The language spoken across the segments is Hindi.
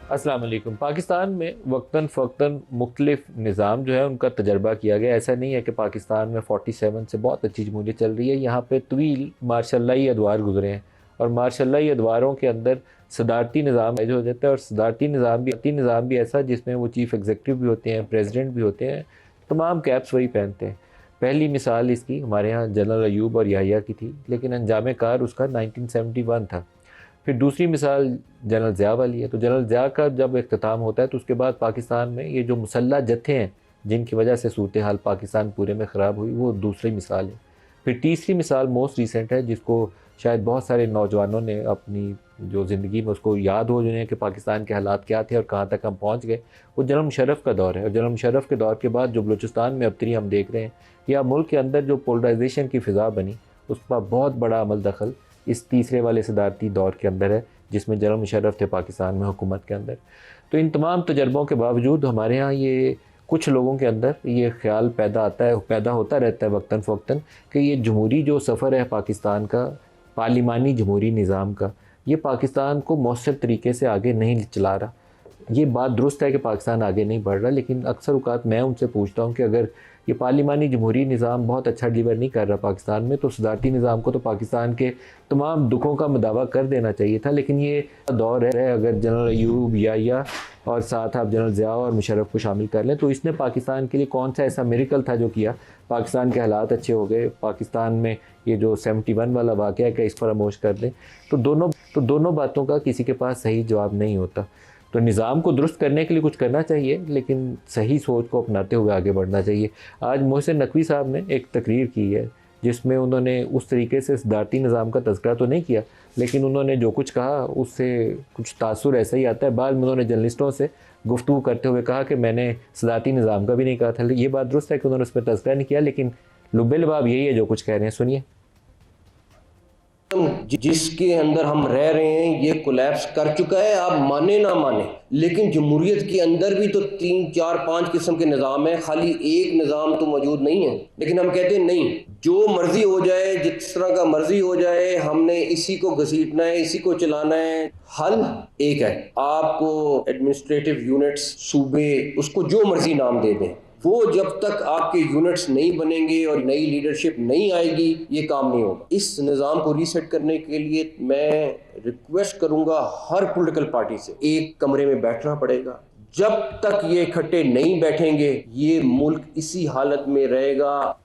अस्सलाम वालेकुम। पाकिस्तान में वक्तन फ़वक्तन मुख्तलिफ निज़ाम जो है उनका तजर्बा किया गया। ऐसा नहीं है कि पाकिस्तान में 47 से बहुत अच्छी जमहूरियत चल रही है। यहाँ पे तवील मार्शल्लाई अदवार गुजरे हैं और मार्शल्लाई अदवारों के अंदर सदारती निज़ाम हो जाता है और सदारती निज़ाम भी ऐसा जिसमें वो चीफ़ एग्जीक्यूटिव भी होते हैं, प्रेसिडेंट भी होते हैं, तमाम कैप्स वही पहनते हैं। पहली मिसाल इसकी हमारे यहाँ जनरल अयूब और याहिया की थी, लेकिन अंजाम कार उसका 1971 था। फिर दूसरी मिसाल जनरल ज़िया वाली है। तो जनरल ज़िया का जब इख्तिताम होता है तो उसके बाद पाकिस्तान में ये जो मुसल्लह जत्थे हैं जिनकी वजह से सूरत हाल पाकिस्तान पूरे में ख़राब हुई, वो दूसरी मिसाल है। फिर तीसरी मिसाल मोस्ट रीसेंट है, जिसको शायद बहुत सारे नौजवानों ने अपनी जो ज़िंदगी में उसको याद हो जिन्हें कि पाकिस्तान के हालात क्या थे और कहाँ तक हम पहुँच गए, वो जनरल मुशर्रफ का दौर है। और जनरल मुशर्रफ के दौर के बाद जो बलूचिस्तान में अबतरी हम देख रहे हैं, या मुल्क के अंदर जो पोलराइजेशन की फ़िज़ा बनी, उसका बहुत बड़ा अमल दखल इस तीसरे वाले सदारती दौर के अंदर है, जिसमें जनरल मुशर्रफ थे पाकिस्तान में हुकूमत के अंदर। तो इन तमाम तजर्बों के बावजूद हमारे यहाँ ये कुछ लोगों के अंदर ये ख्याल पैदा होता रहता है वक्तन फ़वक्तन कि ये जमहूरी जो सफ़र है पाकिस्तान का, पार्लिमानी जमहूरी निज़ाम का, ये पाकिस्तान को मौसर तरीके से आगे नहीं चला रहा। ये बात दुरुस्त है कि पाकिस्तान आगे नहीं बढ़ रहा, लेकिन अक्सर औक़ात मैं उनसे पूछता हूँ कि अगर ये पार्लिमानी जमहूरी निज़ाम बहुत अच्छा डिलीवर नहीं कर रहा पाकिस्तान में, तो सदारती निज़ाम को तो पाकिस्तान के तमाम दुखों का मुदावा कर देना चाहिए था। लेकिन ये दौर है, अगर जनरल अयूब याहिया और साथ आप जनरल ज़िया और मुशर्रफ को शामिल कर लें, तो इसने पाकिस्तान के लिए कौन सा ऐसा मिरेकल था जो किया, पाकिस्तान के हालात अच्छे हो गए, पाकिस्तान में ये जो 71 वाला वाक़या है क्या इस फरामोश कर दें। तो दोनों बातों का किसी के पास सही जवाब नहीं होता। तो निज़ाम को दुरुस्त करने के लिए कुछ करना चाहिए, लेकिन सही सोच को अपनाते हुए आगे बढ़ना चाहिए। आज मोहसिन नकवी साहब ने एक तकरीर की है जिसमें उन्होंने उस तरीके से सदारती निज़ाम का तज़किरा तो नहीं किया, लेकिन उन्होंने जो कुछ कहा उससे कुछ तासुर ऐसा ही आता है। बाद में उन्होंने जर्नलिस्टों से गुफ्तगू करते हुए कहा कि मैंने सदारती निज़ाम का भी नहीं कहा था। ये बात दुरुस्त है कि उन्होंने उस पर तज़किरा नहीं किया, लेकिन लुब्बे लबाब यही है जो कुछ कह रहे हैं। सुनिए। जिसके अंदर हम रह रहे हैं ये कोलैप्स कर चुका है, आप माने ना माने, लेकिन जमहूरियत के अंदर भी तो 3 4 5 किस्म के निज़ाम है, खाली एक निज़ाम तो मौजूद नहीं है। लेकिन हम कहते हैं नहीं, जो मर्जी हो जाए, जिस तरह का मर्जी हो जाए, हमने इसी को घसीटना है, इसी को चलाना है। हल एक है, आपको एडमिनिस्ट्रेटिव यूनिट्स, सूबे, उसको जो मर्जी नाम दे दें, वो जब तक आपके यूनिट्स नहीं बनेंगे और नई लीडरशिप नहीं आएगी ये काम नहीं होगा। इस निज़ाम को रीसेट करने के लिए मैं रिक्वेस्ट करूंगा हर पॉलिटिकल पार्टी से, एक कमरे में बैठना पड़ेगा। जब तक ये इकट्ठे नहीं बैठेंगे ये मुल्क इसी हालत में रहेगा।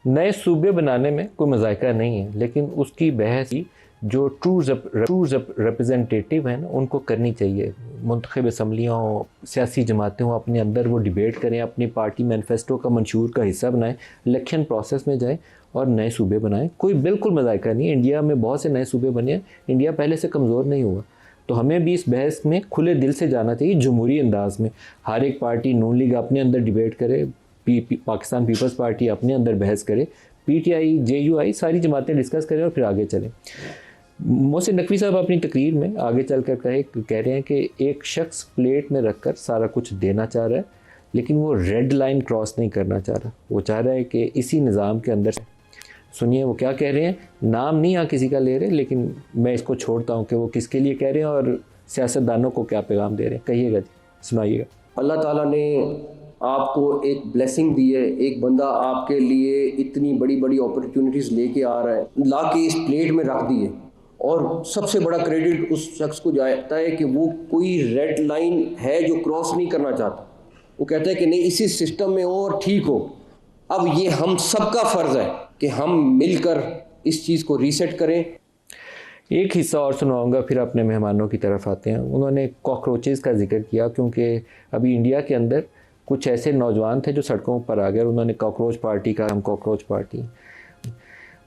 नए सूबे बनाने में कोई मज़ायका नहीं है, लेकिन उसकी बहस जो ट्रू रिप्रेजेंटेटिव हैं ना उनको करनी चाहिए। मुंतखब असम्बलियाँ हों, सियासी जमातें हों, अपने अंदर वो डिबेट करें, अपनी पार्टी मैनिफेस्टो का मंशूर का हिस्सा बनाएं, इलेक्शन प्रोसेस में जाएं और नए सूबे बनाएं। कोई बिल्कुल मज़ायका नहीं है, इंडिया में बहुत से नए सूबे बने हैं, इंडिया पहले से कमज़ोर नहीं हुआ। तो हमें भी इस बहस में खुले दिल से जाना चाहिए, जमहूरी अंदाज में। हर एक पार्टी, नून लीग अपने अंदर डिबेट करे, पाकिस्तान पीपल्स पार्टी अपने अंदर बहस करे, PTI, JUI सारी जमातें डिस्कस करें और फिर आगे चलें। मोहसिन नकवी साहब अपनी तकरीर में आगे चल कर कह रहे हैं कि एक शख्स प्लेट में रखकर सारा कुछ देना चाह रहा है, लेकिन वो रेड लाइन क्रॉस नहीं करना चाह रहा। वो चाह रहा है कि इसी निज़ाम के अंदर। सुनिए वो क्या कह रहे हैं। नाम नहीं यहाँ किसी का ले रहे, लेकिन मैं इसको छोड़ता हूँ कि वो किसके लिए कह रहे हैं और सियासतदानों को क्या पैगाम दे रहे हैं। कहिएगा जी, सुनाइएगा। अल्लाह ताला ने आपको एक ब्लेसिंग दी है, एक बंदा आपके लिए इतनी बड़ी बड़ी अपॉर्चुनिटीज़ लेके आ रहा है, ला के इस प्लेट में रख दी है, और सबसे बड़ा क्रेडिट उस शख्स को जाता है कि वो कोई रेड लाइन है जो क्रॉस नहीं करना चाहता। वो कहता है कि नहीं, इसी सिस्टम में हो और ठीक हो। अब ये हम सबका फ़र्ज़ है कि हम मिलकर इस चीज़ को रीसेट करें। एक हिस्सा और सुनाऊंगा, फिर अपने मेहमानों की तरफ आते हैं। उन्होंने कॉकरोचेज़ का जिक्र किया, क्योंकि अभी इंडिया के अंदर कुछ ऐसे नौजवान थे जो सड़कों पर आ गए, उन्होंने कॉकरोच पार्टी का, हम कॉकरोच पार्टी।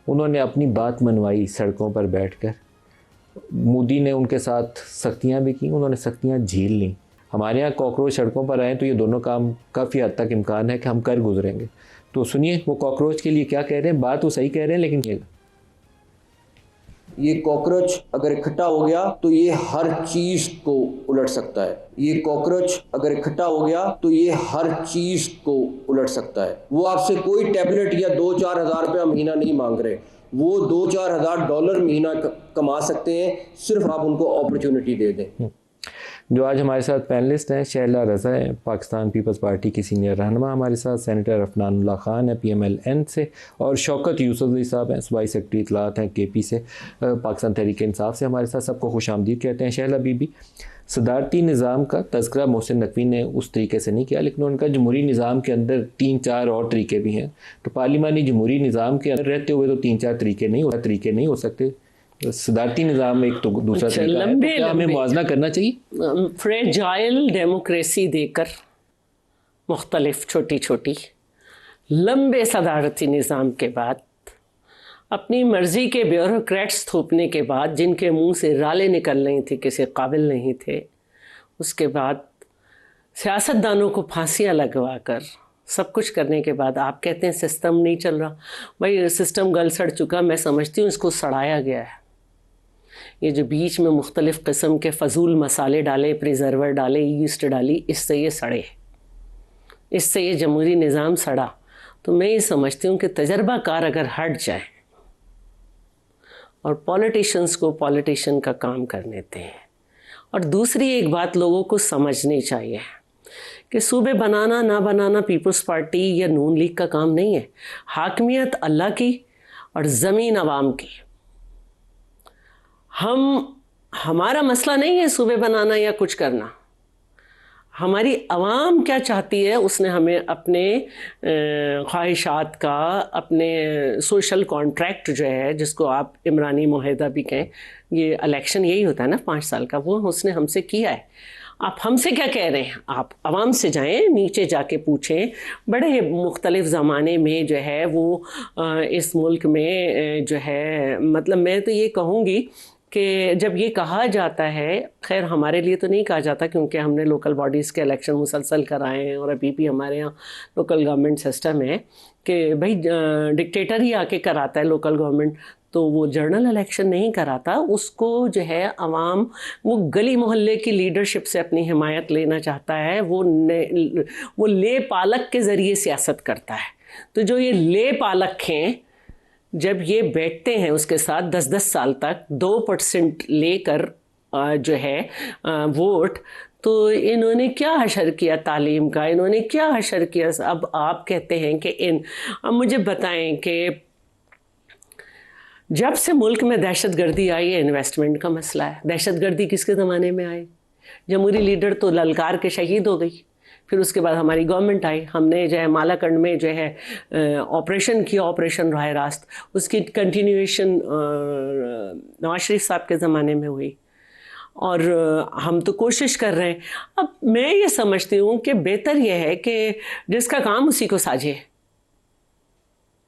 उन्होंने अपनी बात मनवाई सड़कों पर बैठकर। मोदी ने उनके साथ सख्तियां भी की, उन्होंने सख्तियां झेल लीं। हमारे यहाँ कॉकरोच सड़कों पर आए तो ये दोनों काम काफ़ी हद तक इम्कान है कि हम कर गुजरेंगे। तो सुनिए वो कॉकरोच के लिए क्या कह रहे हैं। बात वो सही कह रहे हैं, लेकिन ये कॉकरोच अगर इकट्ठा हो गया तो ये हर चीज को उलट सकता है। ये कॉकरोच अगर इकट्ठा हो गया तो ये हर चीज को उलट सकता है। वो आपसे कोई टैबलेट या 2-4 हज़ार रुपया महीना नहीं मांग रहे, वो 2-4 हज़ार डॉलर महीना कमा सकते हैं, सिर्फ आप उनको अपॉर्चुनिटी दे दें। जो आज हमारे साथ पैनलिस्ट हैं, शहला रज़ा हैं, पाकिस्तान पीपल्स पार्टी की सीनियर रहनुमा हमारे साथ, सेनेटर अफनानुल्लाह खान है PMLN से, और शौकत यूसुफज़ई साहब हैं, सूबाई सेक्रेटरी इत्तलात हैं KP से, पाकिस्तान तहरीक इंसाफ से हमारे साथ। सबको खुशामदीद कहते हैं। शहला बीबी, सदारती निज़ाम का तज़किरा मोहसिन नकवी ने उस तरीके से नहीं किया, लेकिन उनका जमहूरी निज़ाम के अंदर 3-4 और तरीके भी हैं। तो पार्लिमानी जमहूरी निज़ाम के अंदर रहते हुए तो 3-4 तरीके नहीं हो सकते। सदारती निज़ाम में एक तो दूसरा तरीका है, तो क्या हमें मुआवजा करना चाहिए? फ्रेजाइल डेमोक्रेसी देकर मुख्तलिफ छोटी छोटी लंबे सदारती निज़ाम के बाद, अपनी मर्ज़ी के ब्यूरोक्रेट्स थोपने के बाद, जिनके मुंह से रालें निकल रही थी, किसी काबिल नहीं थे, उसके बाद सियासतदानों को फांसियाँ लगवा कर सब कुछ करने के बाद आप कहते हैं सिस्टम नहीं चल रहा। भाई सिस्टम गल सड़ चुका, मैं समझती हूँ इसको सड़ाया गया है। ये जो बीच में मुख्तलिफ़ किस्म के फ़जूल मसाले डाले, प्रिजर्वर डाले, ईस्ट डाली, इससे ये सड़े, इससे ये जमहूरी निज़ाम सड़ा। तो मैं ये समझती हूँ कि तजर्बाकार अगर हट जाए और पॉलिटिशियंस को पॉलिटिशियन का काम करने दें। और दूसरी एक बात लोगों को समझनी चाहिए कि सूबे बनाना ना बनाना पीपल्स पार्टी या नून लीग का काम नहीं है। हाकमियत अल्लाह की और ज़मीन अवाम की। हमारा मसला नहीं है सूबे बनाना या कुछ करना। हमारी अवाम क्या चाहती है, उसने हमें अपने ख्वाहिशात का, अपने सोशल कॉन्ट्रैक्ट जो है, जिसको आप इमरानी मुआहदा भी कहें, ये इलेक्शन यही होता है ना 5 साल का, वो उसने हमसे किया है। आप हमसे क्या कह रहे हैं? आप आवाम से जाएं, नीचे जाके पूछें। बड़े मुख्तलिफ़ ज़माने में जो है वो इस मुल्क में जो है, मतलब मैं तो ये कहूँगी कि जब ये कहा जाता है, खैर हमारे लिए तो नहीं कहा जाता क्योंकि हमने लोकल बॉडीज़ के इलेक्शन मुसलसल कराए हैं और अभी भी हमारे यहाँ लोकल गवर्नमेंट सिस्टम है कि भाई डिक्टेटर ही आके कराता है लोकल गवर्नमेंट, तो वो जर्नल इलेक्शन नहीं कराता। उसको जो है अवाम, वो गली मोहल्ले की लीडरशिप से अपनी हिमायत लेना चाहता है। वो ले पालक के ज़रिए सियासत करता है। तो जो ये ले पालक हैं, जब ये बैठते हैं उसके साथ 10-10 साल तक 2% लेकर जो है वोट, तो इन्होंने क्या हशर किया तालीम का, इन्होंने क्या हशर किया। अब आप कहते हैं कि अब मुझे बताएं कि जब से मुल्क में दहशतगर्दी आई है, इन्वेस्टमेंट का मसला है। दहशतगर्दी किसके ज़माने में आई? जमहूरी लीडर तो ललकार के शहीद हो गई, फिर उसके बाद हमारी गवर्नमेंट आई, हमने जो है मालाकंड में जो है ऑपरेशन किया, ऑपरेशन राह रास्त, उसकी कंटिन्यूएशन नवाज शरीफ साहब के ज़माने में हुई और हम तो कोशिश कर रहे हैं। अब मैं ये समझती हूँ कि बेहतर यह है कि जिसका काम उसी को साझे।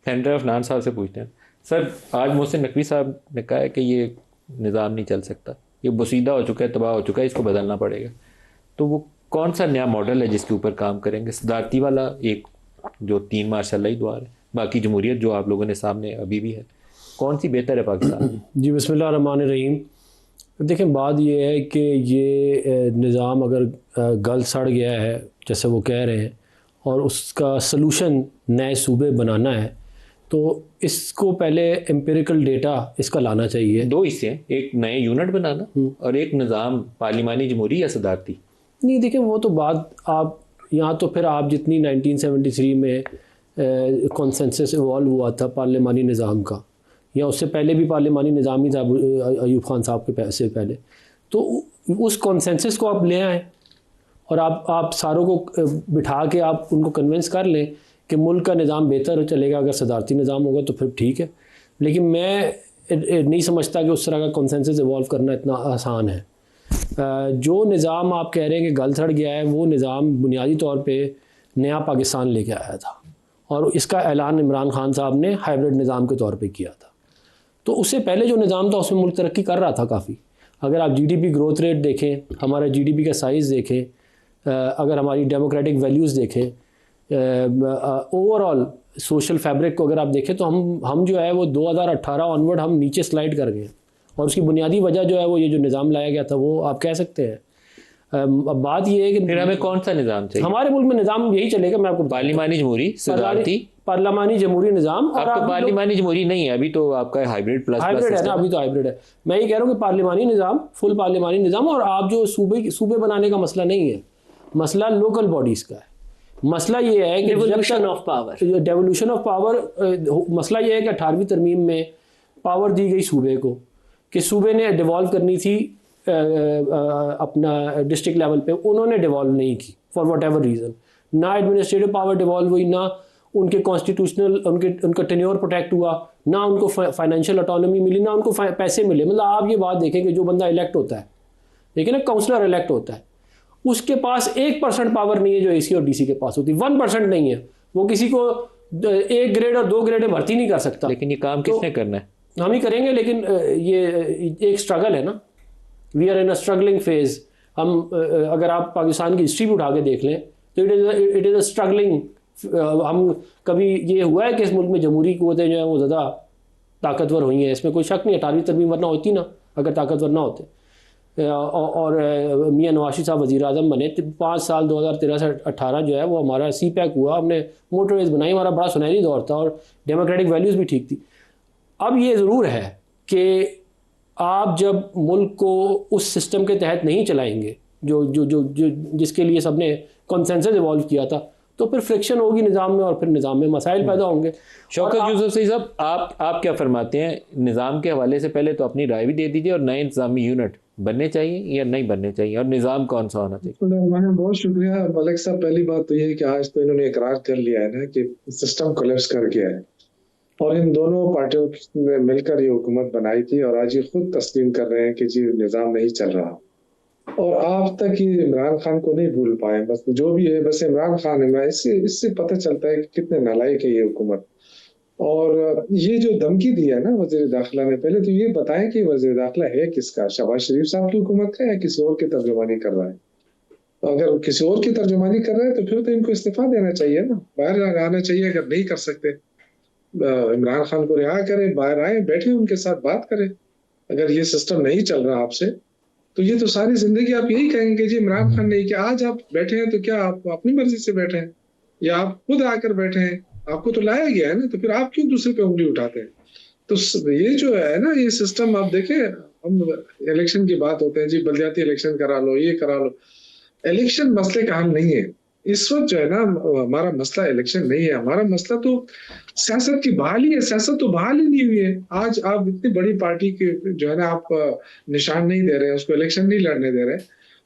सेनेटर अफनान साहब से पूछते हैं। सर, आज मोहसिन नकवी साहब ने कहा है कि ये निज़ाम नहीं चल सकता, ये बोसीदा हो चुका है, तबाह हो चुका है, इसको बदलना पड़ेगा। तो वो कौन सा नया मॉडल है जिसके ऊपर काम करेंगे? सदारती वाला एक जो 3 मार्शल द्वार है, बाकी जमहूरियत जो आप लोगों ने सामने अभी भी है, कौन सी बेहतर है पाकिस्तान? जी बिस्मिल्लाह रहमान रहीम। देखें, बात ये है कि ये निज़ाम अगर गल सड़ गया है जैसे वो कह रहे हैं और उसका सलूशन नए सूबे बनाना है, तो इसको पहले एम्पिरिकल डेटा इसका लाना चाहिए। 2 हिस्से हैं, एक नए यूनिट बनाना और एक निज़ाम पार्लिमानी जमहूरी या सदारती। नहीं, देखिए वो तो बात आप यहाँ तो फिर आप जितनी 1973 में कॉन्सेंसस इवॉल्व हुआ था पार्लिमानी निज़ाम का, या उससे पहले भी पार्लिमानी निज़ाम ही था अयूब खान साहब के से पहले, तो उस कॉन्सेंसस को आप ले आएँ और आप सारों को बिठा के आप उनको कन्विंस कर लें कि मुल्क का निज़ाम बेहतर चलेगा। अगर सदारती निज़ाम होगा तो फिर ठीक है, लेकिन मैं नहीं समझता कि उस तरह का कॉन्सेंसस इवॉल्व करना इतना आसान है। जो निज़ाम आप कह रहे हैं कि गल सड़ गया है, वो निज़ाम बुनियादी तौर पे नया पाकिस्तान लेके आया था और इसका ऐलान इमरान खान साहब ने हाइब्रिड निज़ाम के तौर पे किया था। तो उससे पहले जो निज़ाम था उसमें मुल्क तरक्की कर रहा था काफ़ी। अगर आप GDP ग्रोथ रेट देखें, हमारा GDP का साइज़ देखें, अगर हमारी डेमोक्रेटिक वैल्यूज़ देखें, ओवरऑल सोशल फैब्रिक को अगर आप देखें, तो हम जो है वो 2018 ऑनवर्ड हम नीचे स्लाइड कर गए। और उसकी बुनियादी वजह जो है वो ये जो निज़ाम लाया गया था, वो आप कह सकते हैं। अब बात ये है कि फिर हमें कौन सा निज़ाम चाहिए? हमारे मुल्क में निज़ाम यही चलेगा। मैं आपको पार्लिमानी जमहूरी, सदारती, पार्लियामानी जमहूरी निज़ाम। और अब तो पार्लियामानी जमहूरी नहीं है, अभी तो आपका हाइब्रिड प्लस हाइब्रिड है ना, अभी तो हाइब्रिड है। मैं ये कह रहा हूँ कि पार्लियामानी निज़ाम, फुल पार्लियामानी निज़ाम, और आप जो सूबे बनाने का मसला नहीं है, मसला लोकल बॉडीज़ का है। मसला ये है कि devolution of power, devolution of power, मसला ये है कि 18वीं तरमीम में पावर दी गई सूबे को कि सूबे ने डिवॉल्व करनी थी अपना डिस्ट्रिक्ट लेवल पे, उन्होंने डिवॉल्व नहीं की फॉर वट एवर रीज़न। ना एडमिनिस्ट्रेटिव पावर डिवॉल्व हुई, ना उनके कॉन्स्टिट्यूशनल उनका टेन्योर प्रोटेक्ट हुआ, ना उनको फाइनेंशियल ऑटोनॉमी मिली, ना उनको पैसे मिले। मतलब आप ये बात देखें कि जो बंदा इलेक्ट होता है, देखिए ना, काउंसलर इलेक्ट होता है, उसके पास 1% पावर नहीं है जो AC और DC के पास होती, 1% नहीं है। वो किसी को 1 ग्रेड और 2 ग्रेड में भर्ती नहीं कर सकता। लेकिन ये काम किसने करना है? हम ही करेंगे, लेकिन ये एक स्ट्रगल है ना, we are in a struggling phase. हम अगर आप पाकिस्तान की हिस्ट्री भी उठा के देख लें तो इट इज़ अ स्ट्रगलिंग। हम कभी ये हुआ है कि इस मुल्क में जमहूरी कुव्वतें जो हैं वो ज़्यादा ताकतवर हुई हैं, इसमें कोई शक नहीं है। 18वीं तरमीम वरना होती ना, अगर ताकतवर ना होते। और मियाँ नवाज शरीफ साहब वज़ीर आज़म बने 5 साल 2013 से 18 जो है वो हमारा CPEC हुआ, हमने मोटरवेज बनाई, हमारा बड़ा सुनहरी दौर था और डेमोक्रेटिक वैल्यूज़ भी ठीक थी। अब ये ज़रूर है कि आप जब मुल्क को उस सिस्टम के तहत नहीं चलाएंगे जो जो जो जो जिसके लिए सबने कंसेंसस इवॉल्व किया था, तो फिर फ्रिक्शन होगी निज़ाम में और फिर निज़ाम में मसाइल पैदा होंगे। शौकत यूसुफ सही साहब, आप क्या फरमाते हैं निज़ाम के हवाले से? पहले तो अपनी राय भी दे दीजिए, और नए इंतजामी यूनिट बनने चाहिए या नहीं बनने चाहिए, और निज़ाम कौन सा होना चाहिए? बहुत शुक्रिया मलिक साहब। पहली बात तो ये है कि आज तो इन्होंने इकरार कर लिया है ना कि सिस्टम कोलैप्स कर गया है, और इन दोनों पार्टियों ने मिलकर ये हुकूमत बनाई थी, और आज ये खुद तस्लीम कर रहे हैं कि जी निज़ाम नहीं चल रहा। और आप तक ये इमरान खान को नहीं भूल पाए, बस जो भी है बस इमरान खान है। इससे पता चलता है कि कितने नालायक है ये हुकूमत। और ये जो धमकी दी है ना वजीर दाखिला ने, पहले तो ये बताएं कि वजीर दाखिला है किसका? शहबाज शरीफ साहब की हुकूमत का, या किसी और की तर्जुमानी कर रहा है? अगर किसी और की तर्जुमानी कर रहा है तो फिर तो इनको इस्तीफा देना चाहिए ना, बाहर आना चाहिए। अगर नहीं कर सकते, इमरान खान को रिहा करें, बाहर आए, बैठे उनके साथ बात करें। अगर ये सिस्टम नहीं चल रहा आपसे, तो ये तो सारी जिंदगी आप यही कहेंगे जी इमरान खान नहीं। कि आज आप बैठे हैं तो क्या आप अपनी मर्जी से बैठे हैं, या आप खुद आकर बैठे हैं? आपको तो लाया गया है ना, तो फिर आप क्यों दूसरे पे उंगली उठाते हैं? तो ये जो है ना, ये सिस्टम आप देखें, हम इलेक्शन की बात होते हैं जी, बलदियाती इलेक्शन करा लो, ये करा लो। इलेक्शन मसले का हल नहीं है इस वक्त। जो है ना, हमारा मसला इलेक्शन नहीं है, हमारा मसला तो सियासत की बहाली है। सियासत तो बहाल ही नहीं हुई है। आज आप इतनी बड़ी पार्टी के जो है ना, आप निशान नहीं दे रहे हैं, उसको इलेक्शन नहीं लड़ने दे रहे,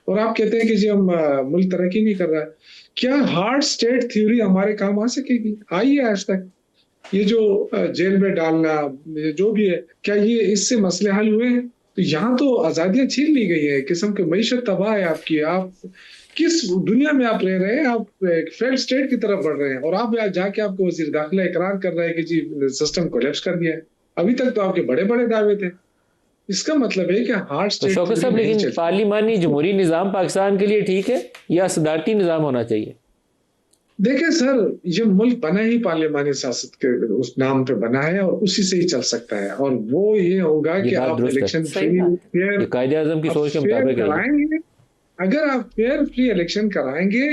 और आप कहते हैं कि जी हम मुल्क तरक्की नहीं कर रहा है। क्या हार्ड स्टेट थ्योरी हमारे काम आ सकेगी? आई है आज तक? ये जो जेल में डालना, ये जो भी है, क्या ये इससे मसले हल हुए हैं? तो यहाँ तो आजादियां छीन ली गई है, किस्म की मईशत तबाह है आपकी। आप किस दुनिया में आप रह रहे हैं? आप एक फेल्ड स्टेट की तरफ बढ़ रहे हैं, और आप जाके आपको वजीर दाखिला इकरार कर रहा है कि जी सिस्टम कोलैप्स कर गया है। अभी तक तो आपके बड़े बड़े दावे थे। इसका मतलब है कि हार्ड स्टेट। शौकत साहब, लेकिन पार्लिमानी जमहूरी निज़ाम पाकिस्तान के लिए ठीक है या सदारती निज़ाम होना चाहिए? देखिए सर, ये मुल्क बना ही पार्लियामानी सियासत के उस नाम पे बना है, और उसी से ही चल सकता है। और वो ये होगा कि आप इलेक्शन फ्री, कायदे आज़म की सोच के मुताबिक कराएंगे। अगर आप फेयर फ्री इलेक्शन कराएंगे,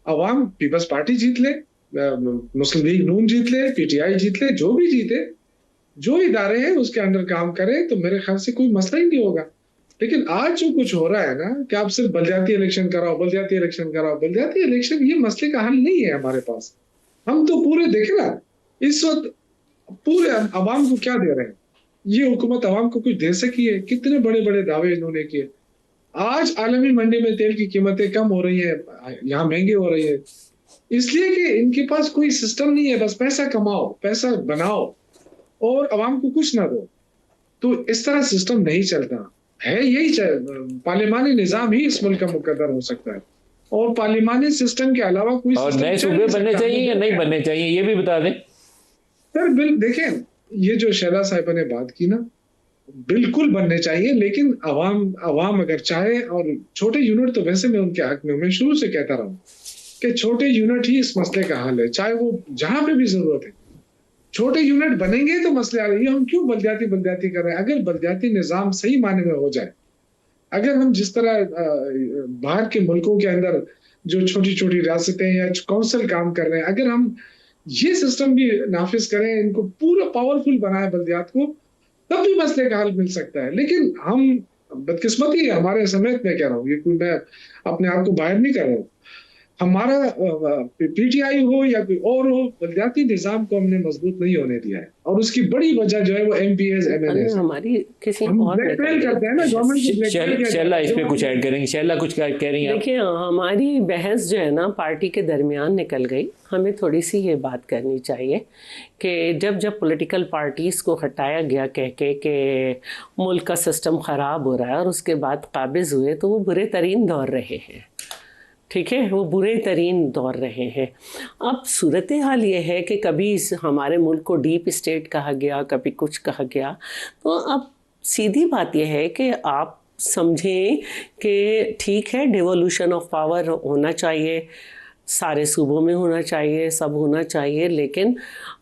अवाम पीपल्स पार्टी जीत ले, मुस्लिम लीग नून जीत ले, PTI जीत ले, जो भी जीते, जो इदारे हैं उसके अंदर काम करें, तो मेरे ख्याल से कोई मसला ही नहीं होगा। लेकिन आज जो कुछ हो रहा है ना, कि आप सिर्फ बलदियाती इलेक्शन कराओ, बलदियाती इलेक्शन कराओ, बलदियाती इलेक्शन ये मसले का हल नहीं है हमारे पास। हम तो पूरे देखे ना, इस वक्त पूरे अवाम को क्या दे रहे हैं? ये हुकूमत अवाम को कुछ दे सकी है? कितने बड़े बड़े दावे इन्होंने किए। आज आलमी मंडी में तेल की कीमतें कम हो रही है, यहाँ महंगी हो रही है, इसलिए कि इनके पास कोई सिस्टम नहीं है। बस पैसा कमाओ, पैसा बनाओ, और अवाम को कुछ ना दो। तो इस तरह सिस्टम नहीं चलता है। यही पार्लियामानी निज़ाम ही इस मुल्क का मुकद्दर हो सकता है, और पार्लियामानी सिस्टम के अलावा कोई। और नए सूबे बनने चाहिए या नहीं बनने चाहिए, ये भी बता दें सर। देखें, ये जो शहला साहिबा ने बात की ना, बिल्कुल बनने चाहिए, लेकिन अवाम अगर चाहे, और छोटे यूनिट तो वैसे मैं उनके हक में, मैं शुरू से कहता रहा हूँ कि छोटे यूनिट ही इस मसले का हल है, चाहे वो जहां पे भी जरूरत है। छोटे यूनिट बनेंगे तो मसले आ रही है। हम क्यों बलदियाती कर रहे हैं? अगर बलदियाती निज़ाम सही माने में हो जाए, अगर हम जिस तरह बाहर के मुल्कों के अंदर जो छोटी छोटी रियासतें या काउंसिल काम कर रहे हैं, अगर हम ये सिस्टम भी नाफिज करें, इनको पूरा पावरफुल बनाए बल्दियात को, तब भी मसले का हल मिल सकता है। लेकिन हम बदकिस्मती है हमारे समेत, मैं कह रहा हूँ, ये कोई मैं अपने आप को बाहर नहीं कर रहा हूँ, हमारा पीटीआई हो या कोई और हो, बल्दियाती निजाम को हमने मजबूत नहीं होने दिया है, और उसकी बड़ी वजह जो है वो एमपीएस एमएनए हमारी किसी हम और ने ब्लैकमेल करते हैं ना गवर्नमेंट को। शैला इस पे कुछ ऐड करेंगे, शैला कुछ कह रही हैं आप? देखिए, हमारी बहस जो है ना पार्टी के दरमियान निकल गई। हमें थोड़ी सी ये बात करनी चाहिए कि जब पॉलिटिकल पार्टीज़ को हटाया गया कह के कि मुल्क का सिस्टम ख़राब हो रहा है, और उसके बाद काबिज़ हुए, तो वो बुरे तरीन दौर रहे हैं। ठीक है, वो बुरे तरीन दौर रहे हैं। अब सूरत हाल ये है कि कभी हमारे मुल्क को डीप स्टेट कहा गया, कभी कुछ कहा गया। तो अब सीधी बात यह है कि आप समझें कि ठीक है, डिवोल्यूशन ऑफ पावर होना चाहिए, सारे सूबों में होना चाहिए, सब होना चाहिए, लेकिन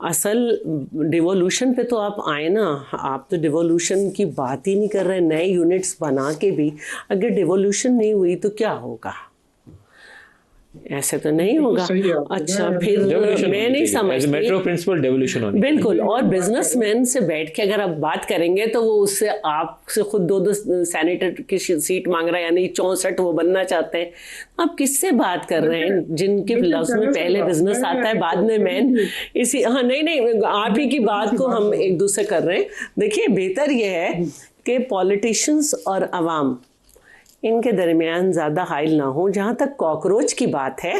असल डिवोल्यूशन पे तो आप आए ना। आप तो डिवोल्यूशन की बात ही नहीं कर रहे। नए यूनिट्स बना के भी अगर डिवोल्यूशन नहीं हुई तो क्या होगा? ऐसे तो नहीं होगा। अच्छा, फिर मैं नहीं समझती, मेट्रो प्रिंसिपल डेवोल्यूशन होनी बिल्कुल। और बिजनेसमैन से बैठ के अगर आप बात करेंगे तो वो उससे आपसे खुद 2-2 सेनेटर की सीट मांग रहा है, यानी 64 वो बनना चाहते हैं। आप किससे बात कर रहे हैं जिनके लफ्ज में पहले बिजनेस आता है, बाद में मैन इसी। हाँ, नहीं, आप ही की बात को हम एक दूसरे कर रहे हैं। देखिए, बेहतर यह है कि पॉलिटिशियंस और अवाम इनके दरमियान ज़्यादा हाइल ना हो। जहाँ तक कॉकरोच की बात है,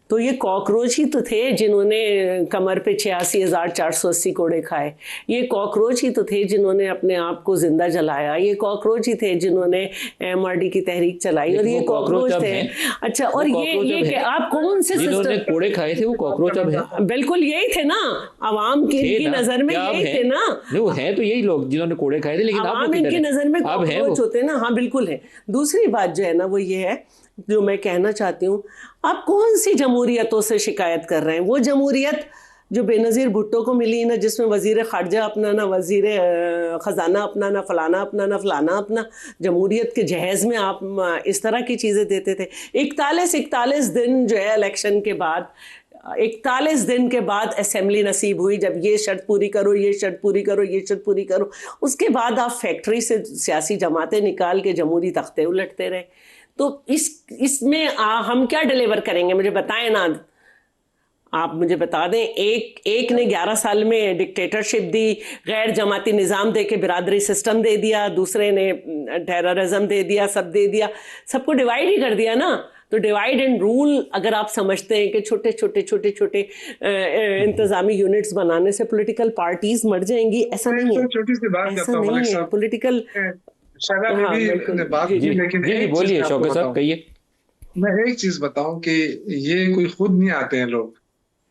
तो ये कॉकरोच ही तो थे जिन्होंने कमर पे 86,480 कोड़े खाए। ये कॉकरोच ही तो थे जिन्होंने अपने आप को जिंदा जलाया। ये कॉकरोच ही थे जिन्होंने एमआरडी की तहरीक चलाई, और ये कॉकरोच थे। अच्छा, और ये कि आप कौन से जिन्होंने कोड़े खाए थे वो कॉकरोच अब है? बिल्कुल यही थे ना, अवाम की नजर में यही थे ना। वो हैं तो यही लोग जिन्होंने कोड़े खाए थे, लेकिन अवाम इनकी नजर में कॉकरोच होते हैं ना। हाँ, बिल्कुल है। दूसरी बात जो है ना वो ये है, जो मैं कहना चाहती हूँ, आप कौन सी जमहूरियतों से शिकायत कर रहे हैं? वो जमहूरियत जो बेनज़ीर भुट्टो को मिली ना, जिसमें वज़ीर ख़ारजा अपना ना, वज़ीर ख़जाना अपना ना, फलाना अपना ना, फलाना अपना। जमहूरियत के जहेज़ में आप इस तरह की चीज़ें देते थे। 41 दिन जो है इलेक्शन के बाद, 41 दिन के बाद असेंबली नसीब हुई, जब ये शर्त पूरी करो, ये शर्त पूरी करो, ये शर्त पूरी करो। उसके बाद आप फैक्ट्री से सियासी जमातें निकाल के जमहूरी तख्ते उलटते रहे। तो इसमें हम क्या डिलीवर करेंगे? मुझे बताएं ना, आप मुझे बता दें। एक ने 11 साल में डिक्टेटरशिप दी, गैर जमाती निज़ाम दे के बिरादरी सिस्टम दे दिया, दूसरे ने टेररिज्म दे दिया, सब दे दिया, सबको डिवाइड ही कर दिया ना। तो डिवाइड एंड रूल अगर आप समझते हैं कि छोटे छोटे इंतजामी यूनिट्स बनाने से पॉलिटिकल पार्टीज मर जाएंगी, ऐसा नहीं है। छोटी सी बात ऐसा नहीं है पॉलिटिकल। बोलिए शौकत साहब, कहिए। मैं एक चीज बताऊं कि ये कोई खुद नहीं आते हैं लोग।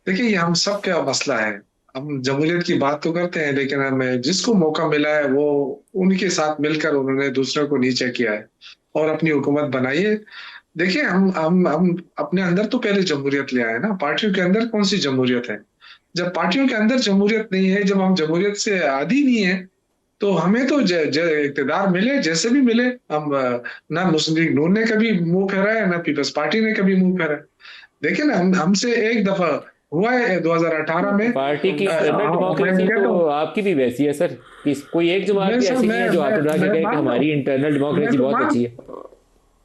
देखिए, ये हम सब का मसला है। हम जमहूरियत की बात तो करते हैं, लेकिन हमें जिसको मौका मिला है वो उनके साथ मिलकर उन्होंने दूसरों को नीचे किया है और अपनी हुकूमत बनाई है। देखिए, हम अपने अंदर तो पहले जमहूरियत ले आए ना। पार्टियों के अंदर कौन सी जमहूरियत है? जब पार्टियों के अंदर जमहूरियत नहीं है, जब हम जमहूरियत से आदी नहीं है, तो हमें तो इक़्तिदार मिले जैसे भी मिले। हम ना मुस्लिम लीग नून ने कभी मुंह फेरा है, ना पीपल्स पार्टी ने कभी मुंह फेरा है। देखिए ना, हमसे एक दफा हुआ है 2018 में। पार्टी की डेमोक्रेसी तो आपकी भी वैसी है सर। कोई एक जमात भी ऐसी नहीं है जो हाथ उठा के कहे कि हमारी इंटरनल डेमोक्रेसी बहुत अच्छी है।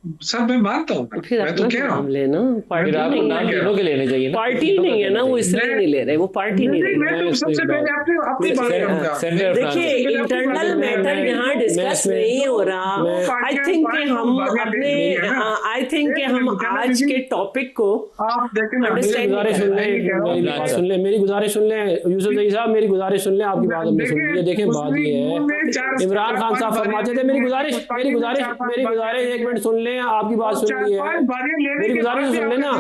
सर, मैं मानता हूँ, मैं तो कह रहा हूँ लेना पार्टी नहीं नाम तीनों के लेने चाहिए ना। पार्टी नहीं है ना, वो इसलिए नहीं ले रहे, वो पार्टी नहीं ले रहे। सबसे पहले अपनी बात देखिए, इंटरनल मैटर यहाँ डिस्कस नहीं हो रहा। आई थिंक कि हम आज के टॉपिक को मेरी गुजारिश सुन लें यूसुफ जही साहब, मेरी गुजारिश सुन लें। आपकी बात हमने सुन ली है। देखें, बात ये है, इमरान खान साहब फरमाते थे, मेरी गुजारिश 1 मिनट सुन लें। आपकी बात सुन ली है, मेरी गुजारिश सुन लेना।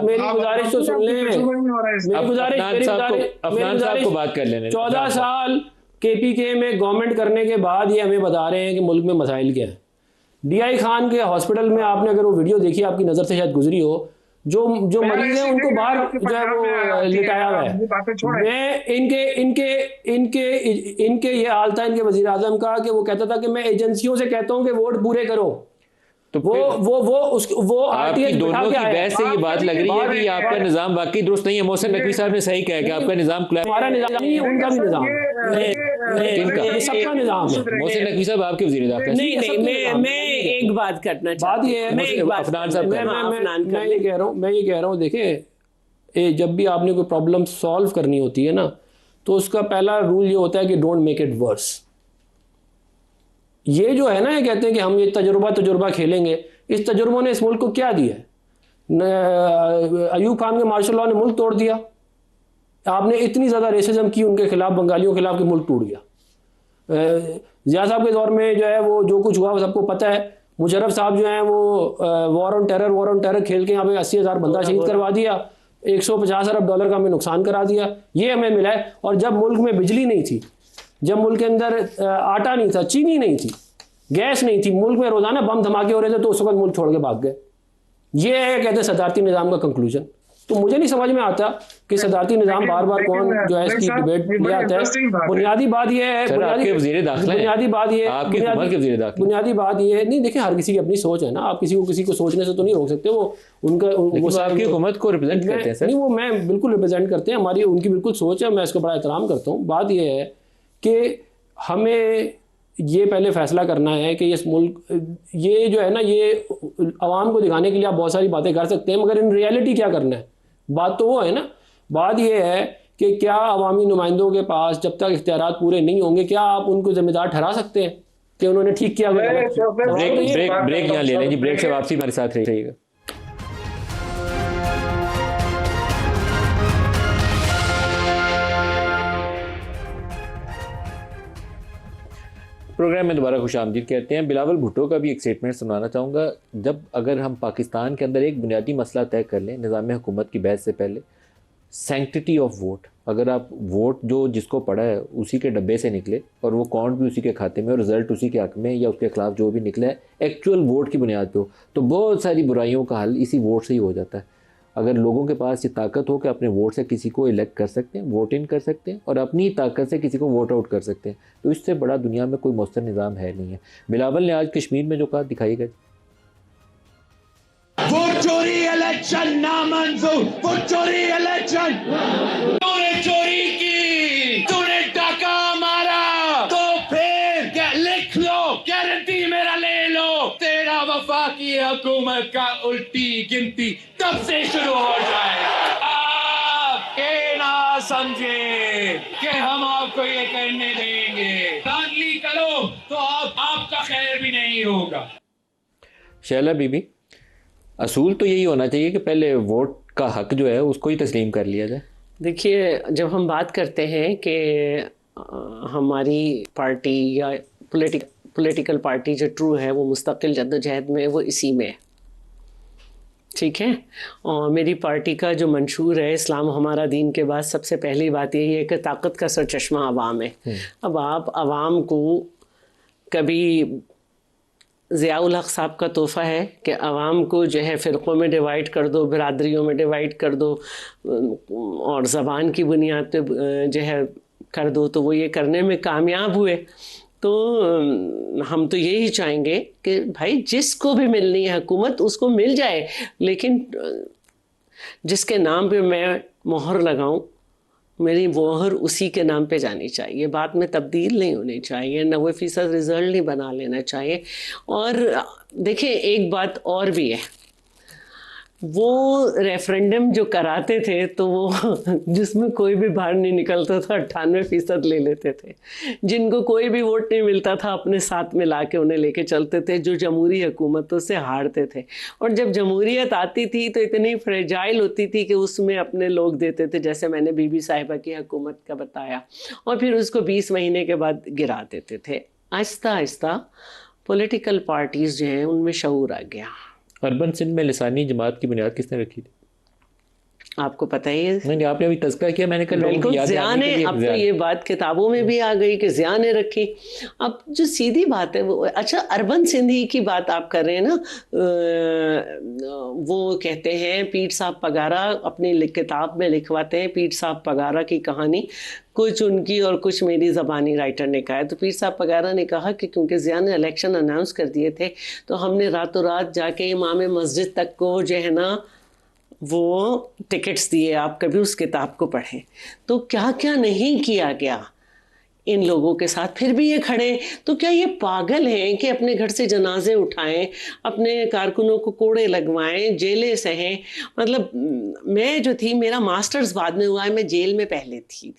मेरी गुजारिश तो सुन लें। अफनान साहब को बात कर लेने। 14 साल केपीके में गवर्नमेंट करने के बाद ये हमें बता रहे हैं कि मुल्क में मसाइल क्या है। डीआई खान के हॉस्पिटल में आपने अगर वो वीडियो देखी, आपकी नजर से शायद गुजरी हो, जो मरीज हैं उनको बाहर जो है वो लिटाया हुआ है। मैं इनके ये हाल था इनके वजीर आजम का कि वो कहता था कि मैं एजेंसियों से कहता हूं कि वोट पूरे करो, तो वो आपकी RTS दोनों बिठा की के आया। बहस से ये बात लग रही है कि आपका निज़ाम वाकई दुरुस्त नहीं है। मोहसिन नकवी साहब ने सही कहा कि आपका निज़ाम हमारा निज़ाम नहीं है, उनका भी निज़ाम किनका? ये सबका निज़ाम है। मोहसिन नकवी साहब आपके वज़ीर दाखिला हैं। नहीं नहीं, मैं एक बात करना बात चाहती ये है, हूँ। मैं एक बात अफनान साहब मैं- कर हाँ, अफनान कर मैं लें। ये कह रहा हूँ देखिए, जब भी आपने कोई प्रॉब्लम सॉल्व करनी होती है ना, तो उसका पहला रूल ये होता है कि डोंट मेक इट वर्स। ये जो है ना, ये कहते हैं कि हम ये तजुर्बा खेलेंगे, इस तजुर्बों ने इस मुल्क को क्या दिया है? अयूब खान के मार्शल लॉ ने मुल्क तोड़ दिया। आपने इतनी ज़्यादा रेसिज्म की उनके खिलाफ, बंगालियों के खिलाफ, कि मुल्क टूट गया। ज़िया साहब के दौर में जो है वो जो कुछ हुआ वो सबको पता है। मुशर्रफ साहब जो हैं वो वॉर ऑन टेरर खेल के यहाँ पे 80,000 बंदा शहीद करवा दिया, 150 अरब डॉलर का हमें नुकसान करा दिया। ये हमें मिला है। और जब मुल्क में बिजली नहीं थी, जब मुल्क के अंदर आटा नहीं था, चीनी नहीं थी, गैस नहीं थी, मुल्क में रोज़ाना बम धमाके हो रहे थे, तो उस वक्त मुल्क छोड़ के भाग गए। ये है कहते हैं सदारती निज़ाम का कंक्लूजन। तो मुझे नहीं समझ में आता कि सदारती निज़ाम बार बार कौन जो है इसकी डिबेट ले आता है। बुनियादी बात ये है, आपके वज़ीर दाखिला हैं। बुनियादी बात ये आपकी हुकूमत के वज़ीर दाखिला। बुनियादी बात ये नहीं, देखिए हर किसी की अपनी सोच है ना, आप किसी को सोचने से तो नहीं रोक सकते। वो उनका वो आपकी हुकूमत को रिप्रेजेंट करते हैं सर। नहीं, वो मैं बिल्कुल रिप्रेजेंट करते हैं, हमारी उनकी बिल्कुल सोच है, मैं इसका बड़ा एहतराम करता हूँ। बात ये है कि हमें ये पहले फैसला करना है कि इस मुल्क, ये जो है ना, ये आवाम को दिखाने के लिए आप बहुत सारी बातें कर सकते हैं, मगर इन रियलिटी क्या करना है? बात तो वो है ना। बात ये है कि क्या अवामी नुमाइंदों के पास जब तक इख्तियारात पूरे नहीं होंगे, क्या आप उनको जिम्मेदार ठहरा सकते हैं कि उन्होंने ठीक किया? ब्रेक यहाँ ले लें जी, ब्रेक से वापसी हमारे साथ रहिएगा। प्रोग्राम में दोबारा खुशामदीद कहते हैं। बिलावल भुट्टो का भी एक स्टेटमेंट सुनाना चाहूँगा। जब अगर हम पाकिस्तान के अंदर एक बुनियादी मसला तय कर लें निज़ाम हुकूमत की बहस से पहले, सैंक्टिटी ऑफ वोट, अगर आप वोट जो जिसको पड़ा है उसी के डब्बे से निकले और वो काउंट भी उसी के खाते में और रिजल्ट उसी के हक में या उसके खिलाफ जो भी निकला है एक्चुअल वोट की बुनियाद पे हो, तो बहुत सारी बुराइयों का हल इसी वोट से ही हो जाता है। अगर लोगों के पास ये ताकत हो कि अपने वोट से किसी को इलेक्ट कर सकते हैं, वोट इन कर सकते हैं और अपनी ताकत से किसी को वोट आउट कर सकते हैं, तो इससे बड़ा दुनिया में कोई मौसर निज़ाम है नहीं है। बिलावल ने आज कश्मीर में जो कहा दिखाइएगा। वोट चोरी इलेक्शन नामंजूर, वोट चोरी इलेक्शन। तूने चोरी की, तूने डाका मारा, तो फिर क्या लिख लो, गारंटी मेरा ले लो, तेरा वफाकी हुकूमत का उल्टी गिनती तब से शुरू हो जाएगा। आप ये ना समझे कि हम आपको ये करने देंगे। धांधली करो तो आपका खैर भी नहीं होगा। शैला बीबी, असूल तो यही होना चाहिए कि पहले वोट का हक जो है उसको ही तस्लीम कर लिया जाए। देखिए, जब हम बात करते हैं कि हमारी पार्टी या पॉलिटिकल पार्टी जो ट्रू है वो मुस्तकिल जद्दोजहद में, वो इसी में है, ठीक है। और मेरी पार्टी का जो मंशूर है इस्लाम हमारा दीन के बाद, सबसे पहली बात यही है कि ताकत का सरचश्मा अवाम है। अब आप अवाम को, कभी ज़ियाउल हक साहब का तोहफ़ा है कि अवाम को जो है फ़िरक़ों में डिवाइड कर दो, बिरादरियों में डिवाइड कर दो और ज़बान की बुनियाद पे जो है कर दो, तो वो ये करने में कामयाब हुए। तो हम तो यही चाहेंगे कि भाई जिसको भी मिलनी है हुकूमत उसको मिल जाए, लेकिन जिसके नाम पे मैं मोहर लगाऊं, मेरी मोहर उसी के नाम पे जानी चाहिए। बात में तब्दील नहीं होनी चाहिए, 90% रिज़ल्ट नहीं बना लेना चाहिए। और देखिए, एक बात और भी है, वो रेफरेंडम जो कराते थे तो वो जिसमें कोई भी बाहर नहीं निकलता था 98% ले लेते थे। जिनको कोई भी वोट नहीं मिलता था अपने साथ में ला के उन्हें लेके चलते थे, जो जमहूरी हुकूमतों से हारते थे। और जब जमहूरियत आती थी तो इतनी फ्रेजाइल होती थी कि उसमें अपने लोग देते थे, जैसे मैंने बीबी साहिबा की हुकूमत का बताया, और फिर उसको 20 महीने के बाद गिरा देते थे। आहिस्ता आहिस्ता पॉलिटिकल पार्टीज़ जो हैं उनमें शऊर आ गया। अर्बन सिंध में लिसानी जमात की बुनियाद किसने रखी थी? आपको पता ही है। नहीं, आपने अभी तज़किरा किया, मैंने कहा लोगों की बिल्कुल याद ज़िया दिलाने ने, के लिए अब ज़िया तो ने। ये बात किताबों में भी आ गई कि ज़िया ने रखी। अब जो सीधी बात है वो, अच्छा अरबन सिंधी की बात आप कर रहे हैं ना, वो कहते हैं पीर साहब पगारा अपनी किताब में लिखवाते हैं पीर साहब पगारा की कहानी, कुछ उनकी और कुछ मेरी ज़बानी राइटर ने कहा है। तो पीर साहब पगारा ने कहा कि क्योंकि ज़िया ने इलेक्शन अनाउंस कर दिए थे तो हमने रातों रात जाके इमाम मस्जिद तक को जो है ना वो टिकट्स दिए, आप कभी उस किताब को पढ़ें। तो क्या क्या नहीं किया गया इन लोगों के साथ, फिर भी ये खड़े। तो क्या ये पागल हैं कि अपने घर से जनाजे उठाएं, अपने कारकुनों को कोड़े लगवाएं, जेलें सहें? मतलब मैं जो थी, मेरा मास्टर्स बाद में हुआ है, मैं जेल में पहले थी,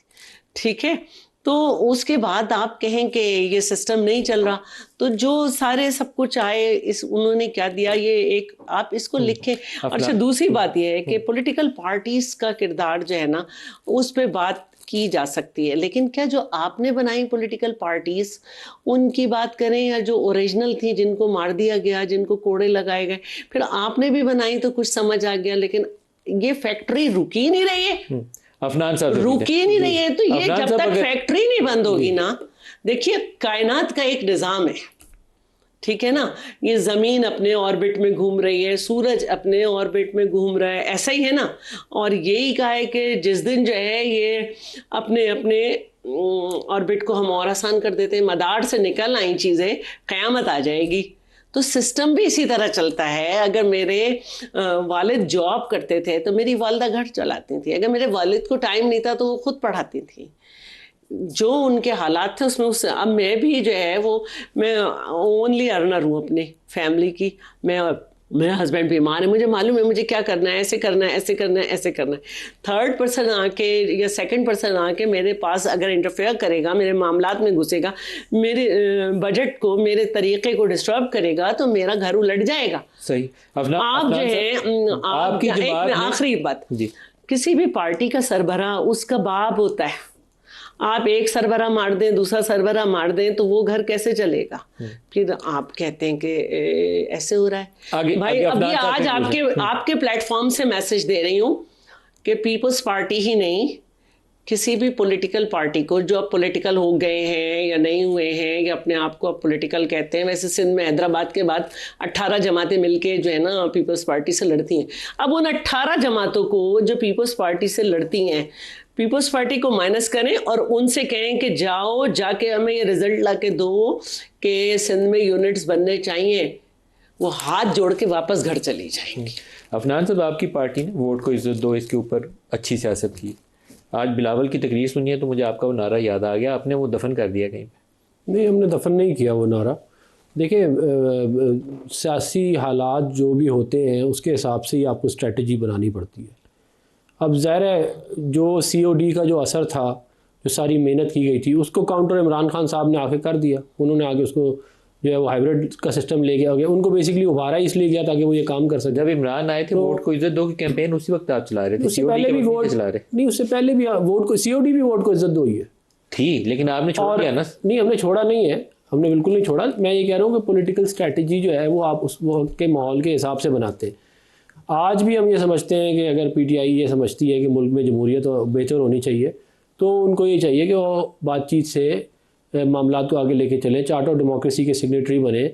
ठीक है। तो उसके बाद आप कहें कि ये सिस्टम नहीं चल रहा, तो जो सारे सब कुछ आए इस उन्होंने क्या दिया, ये एक आप इसको लिखें। अच्छा, दूसरी बात ये है कि पॉलिटिकल पार्टीज का किरदार जो है ना उस पे बात की जा सकती है, लेकिन क्या जो आपने बनाई पॉलिटिकल पार्टीज उनकी बात करें, या जो ओरिजिनल थी जिनको मार दिया गया, जिनको कोड़े लगाए गए, फिर आपने भी बनाई तो कुछ समझ आ गया, लेकिन ये फैक्ट्री रुकी नहीं रही है, अफनान साहब रुकी नहीं रही है। तो ये अफनान जब साहब तक अगर- फैक्ट्री नहीं बंद होगी ना, देखिए कायनात का एक निज़ाम है, ठीक है ना, ये ज़मीन अपने ऑर्बिट में घूम रही है, सूरज अपने ऑर्बिट में घूम रहा है, ऐसा ही है ना। और यही कहा है कि जिस दिन जो है ये अपने अपने ऑर्बिट को हम और आसान कर देते हैं, मदार से निकल आई चीज़ें, क़यामत आ जाएगी। तो सिस्टम भी इसी तरह चलता है। अगर मेरे वालिद जॉब करते थे तो मेरी वालिदा घर चलाती थी, अगर मेरे वालिद को टाइम नहीं था तो वो खुद पढ़ाती थी। जो उनके हालात थे उसमें उससे अब मैं भी जो है वो, मैं ओनली अर्नर हूँ अपनी फैमिली की। मेरा हस्बैंड बीमार है, मुझे मालूम है मुझे क्या करना है, ऐसे करना है, ऐसे करना है, ऐसे करना है। थर्ड पर्सन आके या सेकंड पर्सन आके मेरे पास अगर इंटरफेयर करेगा, मेरे मामलात में घुसेगा, मेरे बजट को, मेरे तरीके को डिस्टर्ब करेगा, तो मेरा घर उलट जाएगा। सही। आप जो है आपकी आखिरी बात, किसी भी पार्टी का सरबराह उसका बाप होता है। आप एक सरबराह मार दें, दूसरा सरबराह मार दें, तो वो घर कैसे चलेगा? फिर आप कहते हैं कि ऐसे हो रहा है। भाई अभी आज आपके प्लेटफॉर्म से मैसेज दे रही हूँ कि पीपल्स पार्टी ही नहीं, किसी भी पॉलिटिकल पार्टी को जो अब पॉलिटिकल हो गए हैं या नहीं हुए हैं, या अपने आप को अब पॉलिटिकल कहते हैं, वैसे सिंध में हैदराबाद के बाद 18 जमातें मिलके जो है ना पीपल्स पार्टी से लड़ती हैं। अब उन 18 जमातों को जो पीपल्स पार्टी से लड़ती हैं, पीपल्स पार्टी को माइनस करें और उनसे कहें कि जाओ जाके हमें ये रिजल्ट ला के दो कि सिंध में यूनिट्स बनने चाहिए, वो हाथ जोड़ के वापस घर चली जाएंगी। अफनान साहब, आपकी पार्टी ने वोट को इज्जत दो इसके ऊपर अच्छी सियासत की। आज बिलावल की तकरीर सुनी है तो मुझे आपका वो नारा याद आ गया, आपने वो दफन कर दिया कहीं पे? नहीं, हमने दफन नहीं किया वो नारा। देखिए, सियासी हालात जो भी होते हैं उसके हिसाब से ही आपको स्ट्रेटजी बनानी पड़ती है। अब ज़ाहिर है जो COD का जो असर था, जो सारी मेहनत की गई थी, उसको काउंटर इमरान खान साहब ने आके कर दिया। उन्होंने आगे उसको जो है वो हाइब्रिड का सिस्टम ले गया, उनको बेसिकली उभारा इसलिए गया ताकि वो ये काम कर सके। जब इमरान आए थे वोट को इज्जत दो की कैंपेन उसी वक्त आप चला रहे थे, उससे पहले भी वोट चला रहे नहीं, उससे पहले भी वोट को COD भी वोट को इज्जत दो ही है थी, लेकिन आपने छोड़ दिया ना। नहीं, हमने छोड़ा नहीं है, हमने बिल्कुल नहीं छोड़ा। मैं ये कह रहा हूँ कि पॉलिटिकल स्ट्रेटजी जो है वो आप उस वक्त के माहौल के हिसाब से बनाते हैं। आज भी हम ये समझते हैं कि अगर PTI ये समझती है कि मुल्क में जमहूरियत बेहतर होनी चाहिए, तो उनको ये चाहिए कि वो बातचीत से मामलात को आगे लेके चलें, चार्टर ऑफ डेमोक्रेसी के सिग्नेटरी बने,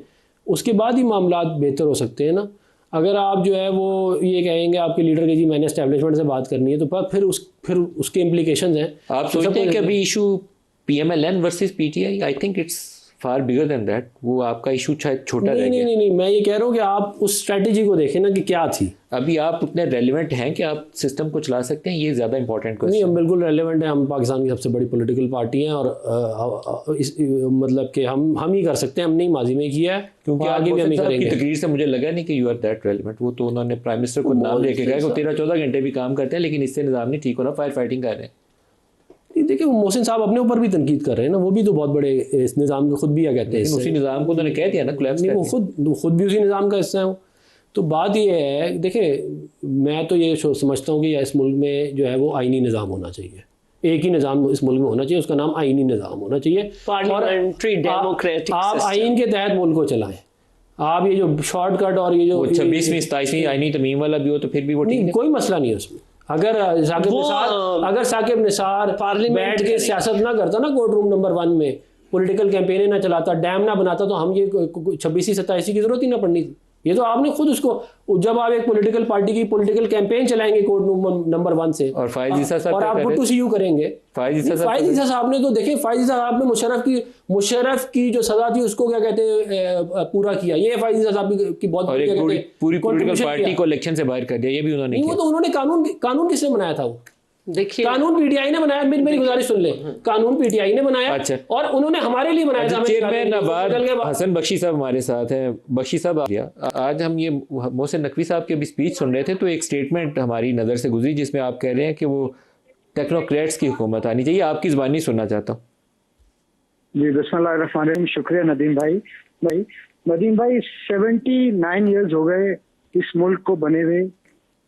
उसके बाद ही मामलात बेहतर हो सकते हैं ना। अगर आप जो है वो ये कहेंगे आपके लीडर के जी मैंने एस्टेब्लिशमेंट से बात करनी है, तो फिर उसके इम्प्लीकेशंस हैं। आप सोचते हैं कि अभी issue PMLN versus PTI, I think it's far bigger than that, वो आपका इशू शायद छोटा रह गया। नहीं, मैं ये कह रहा हूँ कि आप उस स्ट्रेटजी को देखें ना कि क्या थी। अभी आप उतने रेलिवेंट हैं कि आप सिस्टम को चला सकते हैं, ये ज़्यादा इंपॉर्टेंट क्वेश्चन। नहीं, हम बिल्कुल रेलिवेंट हैं, हम पाकिस्तान की सबसे बड़ी पॉलिटिकल पार्टी हैं और मतलब कि हम ही कर सकते हैं, हमने ही माजी में किया है, क्योंकि आगे भी हम ही करेंगे। तकरीर से मुझे लगा नहीं कि यू आर दैट रेलिवेंट। वो तो उन्होंने प्राइम मिनिस्टर को नाम लेके गए, 13-14 घंटे भी काम करते हैं, लेकिन इससे निज़ाम नहीं ठीक हो रहा, फायर फाइटिंग कर रहे हैं। देखिए, मोहसिन साहब अपने ऊपर भी तनकीद कर रहे हैं ना, वो भी तो बहुत बड़े इस निज़ाम के खुद भी क्या कहते हैं, उसी निज़ाम को उन्होंने कह दिया ना कोलैप्स कर दिया। वो खुद भी उसी निज़ाम का हिस्सा है। तो बात ये है, देखिए मैं तो ये समझता हूँ कि इस मुल्क में जो है वो आइनी निज़ाम होना चाहिए, एक ही निज़ाम इस मुल्क में होना चाहिए, उसका नाम आइनी निज़ाम होना चाहिए। पार्लियामेंट्री डेमोक्रेटिक आप आइन के तहत मुल्क को चलाएं। आप ये जो शॉर्टकट और ये जो 26वीं 27वीं आइनी तरमीम वाला भी हो तो फिर भी वो ठीक है, कोई मसला नहीं है उसमें। अगर साकिब निसार पार्लियामेंट बैठ के करें। सियासत ना करता ना कोर्ट रूम नंबर 1 में, पॉलिटिकल कैंपेनें ना चलाता, डैम ना बनाता, तो हम ये 26वीं 27वीं की जरूरत ही ना पड़नी थी। ये तो आपने खुद उसको, जब आप एक पॉलिटिकल पार्टी की पॉलिटिकल कैंपेन चलाएंगे कोर्ट रूम नंबर 1 से, और फायज ईसा साहब और क्या आप कर गुड रहे टू हैं? सी यू करेंगे। फायज ईसा साहब फायज ईसा साहब ने तो देखें, फायज ईसा साहब ने मुशर्रफ की जो सजा थी उसको क्या कहते हैं पूरा किया। ये फायज ईसा साहब की बहुत और क्या एक कहते हैं, पूरी पॉलिटिकल contribution पार्टी किया। को इलेक्शन से बाहर कर दिया, ये भी उन्होंने नहीं, वो किया। तो उन्होंने कानून किसने बनाया था? वो देखिए, कानून पीटीआई ने बनाया। मेरी गुजारिश सुन ले, कानून पीटीआई ने बनाया। अच्छा। और उन्होंने हमारे लिए बनाया था। चेयरमैन हमें नवाब निकल के बाद- हसन बख्शी साहब हमारे साथ हैं। बख्शी साहब आ गया। आज हम ये मोहसिन नकवी साहब की अभी स्पीच सुन रहे थे, तो एक स्टेटमेंट हमारी नज़र से गुजरी जिसमें आप कह रहे हैं कि वो टेक्नोक्रेट्स की हुकूमत आनी चाहिए। आपकी ज़बानी सुनना चाहता हूँ। जी, बिस्मिल्लाहिर्रहमानिर्रहीम। शुक्रिया नदीम भाई 79 ईयर्स हो गए इस मुल्क को बने हुए,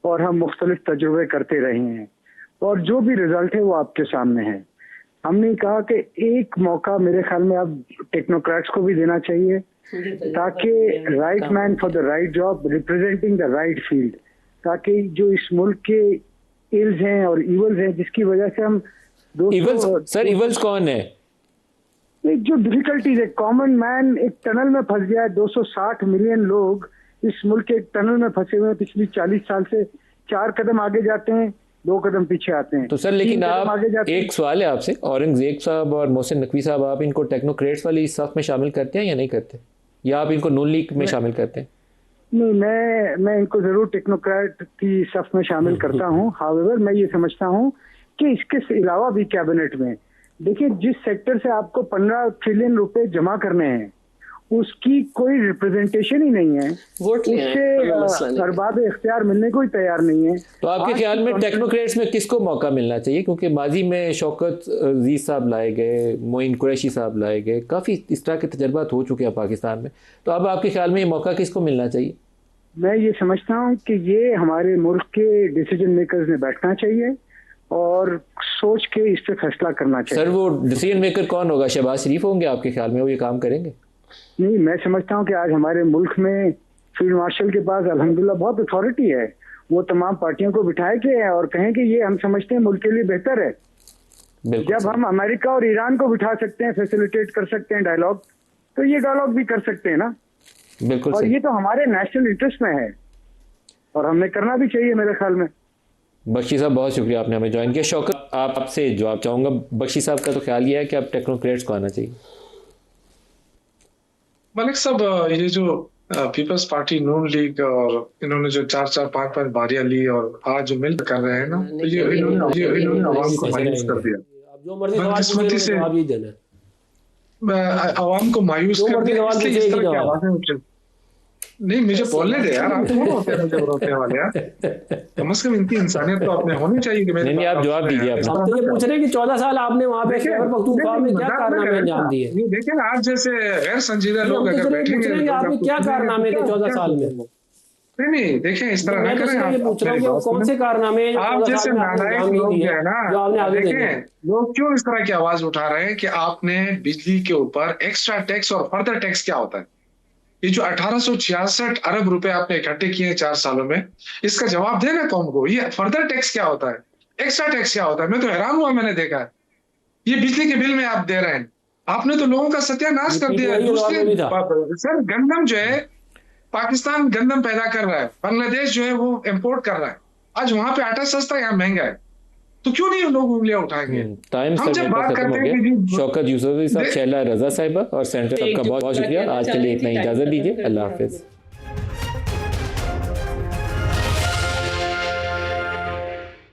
और हम मुख्तलिफ तजुर्बे करते रहे हैं, और जो भी रिजल्ट है वो आपके सामने है। हमने कहा कि एक मौका मेरे ख्याल में अब टेक्नोक्रेट्स को भी देना चाहिए, ताकि right man for the right job representing the right field, ताकि जो इस मुल्क के इल्स हैं और इवल्स हैं जिसकी वजह से हम सर इवल्स कौन है? एक जो डिफिकल्टीज है, कॉमन मैन एक टनल में फंस गया है। 260 मिलियन लोग इस मुल्क के एक टनल में फंसे हुए हैं पिछली 40 साल से। 4 कदम आगे जाते हैं, 2 कदम पीछे आते हैं। तो सर लेकिन 3 कदम आप, आगे जाते हैं। एक सवाल है आपसे, औरंगजेब साहब और मोहसिन नकवी साहब, आप इनको टेक्नोक्रेट्स वाली इस साफ में शामिल करते हैं या नहीं करते, या आप इनको नून लीग में शामिल करते हैं? नहीं, मैं इनको जरूर टेक्नोक्रेट की सफ में शामिल करता हूँ। हाउएवर मैं ये समझता हूँ कि इसके अलावा भी कैबिनेट में देखिए, जिस सेक्टर से आपको 15 ट्रिलियन रुपए जमा करने हैं उसकी कोई रिप्रेजेंटेशन ही नहीं है, वोट ले आए, कोई मसला उससे नहीं। अरबाब इख्तियार मिलने को ही तैयार नहीं है। तो आपके आज ख्याल की में टेक्नोक्रेट्स में किसको मौका मिलना चाहिए? क्योंकि माजी में शौकत अजीज साहब लाए गए, मोइन कुरैशी साहब लाए गए, काफ़ी इस तरह के तजर्बात हो चुके हैं पाकिस्तान में। तो अब आपके ख्याल में ये मौका किसको मिलना चाहिए? मैं ये समझता हूँ कि ये हमारे मुल्क के डिसीजन मेकर्स ने बैठना चाहिए और सोच के इस पे फैसला करना चाहिए। सर वो डिसीजन मेकर कौन होगा? शहबाज शरीफ होंगे आपके ख्याल में? वो ये काम करेंगे? नहीं, मैं समझता हूँ कि आज हमारे मुल्क में फील्ड मार्शल के पास अल्हम्दुलिल्लाह बहुत अथॉरिटी है। वो तमाम पार्टियों को बिठाए के और कहें कि ये हम समझते हैं मुल्क के लिए बेहतर है। बिल्कुल जब सर। हम अमेरिका और ईरान को बिठा सकते हैं, फैसिलिटेट कर सकते हैं डायलॉग, तो ये डायलॉग भी कर सकते हैं ना। बिल्कुल और सही। ये तो हमारे नेशनल इंटरेस्ट में है और हमने करना भी चाहिए मेरे ख्याल में। बख्शी साहब बहुत शुक्रिया, आपने हमें ज्वाइन किया। शौकत आपसे जवाब चाहूँगा। बख्शी साहब का तो ख्याल ये है कि अब टेक्नोक्रेट्स को आना चाहिए। मलिक साहब, ये जो पीपल्स पार्टी, नून लीग और इन्होंने जो 4-4, 5-5 बारियां ली और आज जो मिल कर रहे हैं ना, तो ये इन्होंने आवाम को मायूस कर दिया। आप जो मर्जी सवाल बदकिस्मती पूछे, से जवाब ही देना है। आवाम को मायूस जो कर मर्जी दिया, सवाल इसलिए पूछे, इस तरह एक ही की जवाब। आवाजें उठी। नहीं, मुझे बोलने दे यार, आप कौन होते हैं मुझे रोकने वाले यार? कम से कम इनकी इंसानियत तो आपने होनी चाहिए कि मेरी नहीं, बात आप जवाब सुने दीजिए यार। आप। हम तो ये पूछ रहे हैं कि 14 साल आपने वहाँ पे खैबर पख्तूनख्वा में क्या कारनामे अंजाम दिए? ये देखिए ना, आज जैसे गैर संजीदा हम लोग तो अगर सिर्फ ये पूछ बैठेंगे रहे हैं कि आपने क्या कारनामे थे 14 साल में? नहीं देखें, इस तरह मैं ना तो करें सिर्फ ये आप। पूछ रहा हूँ कि मेरी वो कौन बात से कारनामे सुनें। आप 14 जैसे साल में आपने नालायक अंजाम नहीं लोग दिए हैं ना, जो आपने आगे देने हैं? देखें लोग क्यों इस तरह की आवाज उठा रहे हैं कि आपने बिजली के ऊपर एक्स्ट्रा टैक्स और फर्दर टैक्स क्या होता है? ये जो 1866 अरब रुपए आपने इकट्ठे किए हैं 4 सालों में, इसका जवाब देना कौन को? ये फर्दर टैक्स क्या होता है, एक्स्ट्रा टैक्स क्या होता है? मैं तो हैरान हुआ, मैंने देखा है ये बिजली के बिल में आप दे रहे हैं। आपने तो लोगों का सत्यानाश कर दिया। दूसरे सर, गंदम जो है, पाकिस्तान गंदम पैदा कर रहा है, बांग्लादेश जो है वो इंपोर्ट कर रहा है। आज वहां पे आटा सस्ता, यहाँ महंगा है, तो क्यों नहीं लोग उंगलियां उठाएंगे? टाइम हम सर जब मेरे बात पास खत्म करते हो हैं गया। कि शौकत यूसुफी साहब, दे- शैला रजा साहिबा और सेंटर साहब का बहुत बहुत शुक्रिया। आज के लिए इतना इजाजत दीजिए। अल्लाह हाफिज।